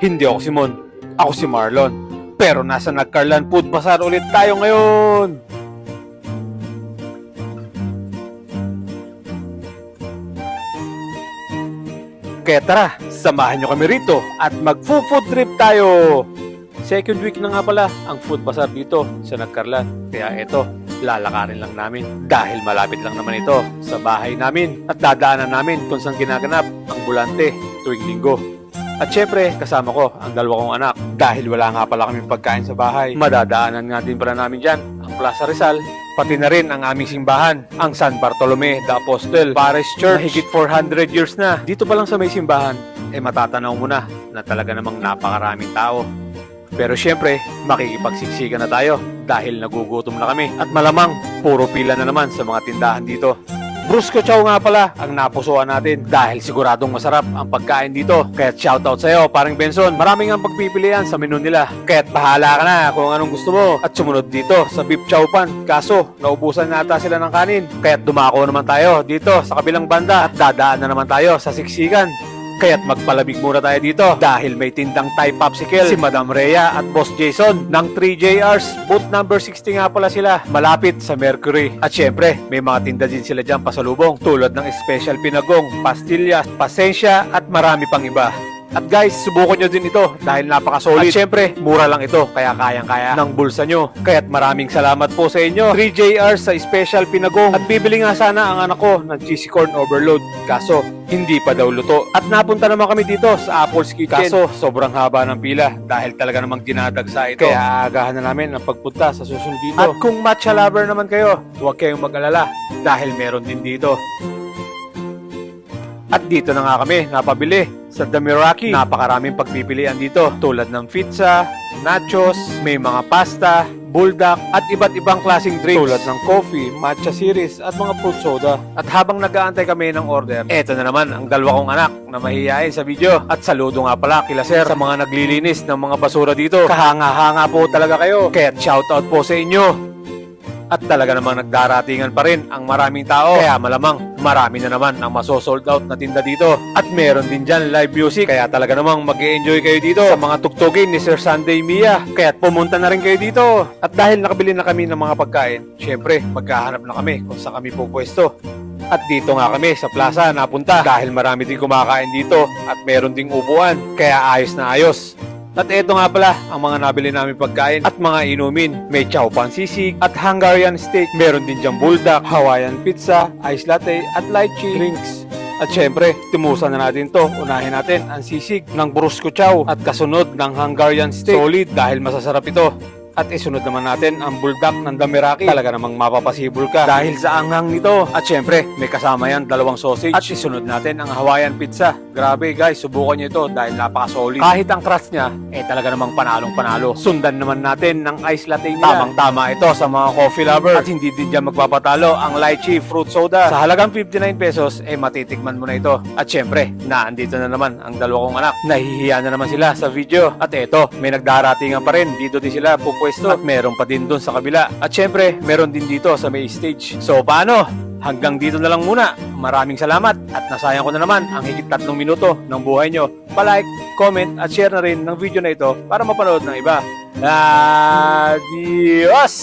Hindi ako si Mon, ako si Marlon. Pero nasa Nagcarlan Food Bazaar ulit tayo ngayon. Kaya tara, samahan nyo kami rito at mag-food trip tayo. Second week na nga pala ang food bazaar dito sa Nagcarlan. Kaya ito, lalakarin lang namin dahil malapit lang naman ito sa bahay namin at dadaanan namin kung saan ginaganap ang bulante tuwing linggo. At syempre, kasama ko ang dalawa kong anak dahil wala nga pala kaming pagkain sa bahay. Madadaanan nga din pala namin dyan ang Plaza Rizal, pati na rin ang aming simbahan, ang San Bartolome the Apostle Parish Church. Higit 400 years na. Dito pa lang sa may simbahan, matatanaw mo na talaga namang napakaraming tao. Pero syempre, makikipagsiksikan na tayo dahil nagugutom na kami at malamang puro pila na naman sa mga tindahan dito. Brusco Chow nga pala ang napusuan natin dahil siguradong masarap ang pagkain dito. Kaya't shoutout sa'yo, parang Benson. Maraming ang pagpipilian sa menu nila. Kaya't bahala ka na kung anong gusto mo. At sumunod dito sa Beef Chow Pan. Kaso, naubusan nata sila ng kanin. Kaya't dumako naman tayo dito sa kabilang banda at dadaan na naman tayo sa siksikan. Kaya't magpalabig muna tayo dito dahil may tindang Thai Popsicle si Madam Rhea at Boss Jason ng 3JRs. Booth number 60 nga pala sila, malapit sa Mercury. At syempre, may mga tinda din sila dyan pasalubong tulad ng Special Pinagong, Pastillas, Pasensya at marami pang iba. At guys, subukan nyo din ito dahil napaka-solid. At syempre, mura lang ito kaya kayang-kaya ng bulsa nyo. Kaya't maraming salamat po sa inyo. 3JR sa Special Pinagong. At bibili nga sana ang anak ko ng cheesy corn overload. Kaso, hindi pa daw luto. At napunta naman kami dito sa Apple's Kitchen. Kaso, sobrang haba ng pila dahil talaga namang dinadagsa ito. Kaya agahan na namin ang pagpunta sa susunod dito. At kung matcha lover naman kayo, huwag kayong mag-alala dahil meron din dito. At dito na nga kami napabili sa The Meraki. Napakaraming pagpipilian dito tulad ng pizza, nachos, may mga pasta, buldak at iba't ibang klaseng drinks tulad ng coffee, matcha series at mga fruit soda. At habang nag-aantay kami ng order, eto na naman ang dalawa kong anak na mahihayin sa video. At saludo nga pala kila sir sa mga naglilinis ng mga basura dito. Kahanga-hanga po talaga kayo. Kaya shoutout po sa inyo. At talaga namang nagdaratingan pa rin ang maraming tao. Kaya malamang marami na naman ang maso-sold out na tinda dito. At meron din dyan live music. Kaya talaga namang mag-e-enjoy kayo dito sa mga tuktugin ni Sir Sunday Mia. Kaya pumunta na rin kayo dito. At dahil nakabili na kami ng mga pagkain, syempre magkahanap na kami kung saan kami pupwesto. At dito nga kami sa plaza napunta dahil marami din kumakain dito at meron ding upuan. Kaya ayos na ayos. At eto nga pala ang mga nabili namin pagkain at mga inumin. May chow pan sisig at Hungarian steak. Meron din diyang buldak, Hawaiian pizza, ice latte at lychee drinks. At syempre, timusan na natin to. Unahin natin ang sisig ng Brusco Chow at kasunod ng Hungarian steak. Solid dahil masasarap ito. At isunod naman natin ang buldak ng The Meraki. Talaga namang mapapasibol ka dahil sa anghang nito. At syempre, may kasama yan dalawang sausage. At isunod natin ang Hawaiian pizza. Grabe guys, subukan nyo ito dahil napaka-solid. Kahit ang crust niya, talaga namang panalong-panalo. Sundan naman natin ng ice latte nila. Tamang-tama ito sa mga coffee lover. At hindi din dyan magpapatalo ang lychee fruit soda. Sa halagang 59 pesos, matitikman mo na ito. At syempre, naandito na naman ang dalawa kong anak. Nahihiya na naman sila sa video. At eto, may nagdaratingan pa rin. Dito din sila pwesto at meron pa din doon sa kabila. At syempre, meron din dito sa may stage. So paano? Hanggang dito na lang muna. Maraming salamat at nasayang ko na naman ang higit 3 minuto ng buhay nyo. Pa-like, comment at share na rin ng video na ito para mapanood ng iba. Adios!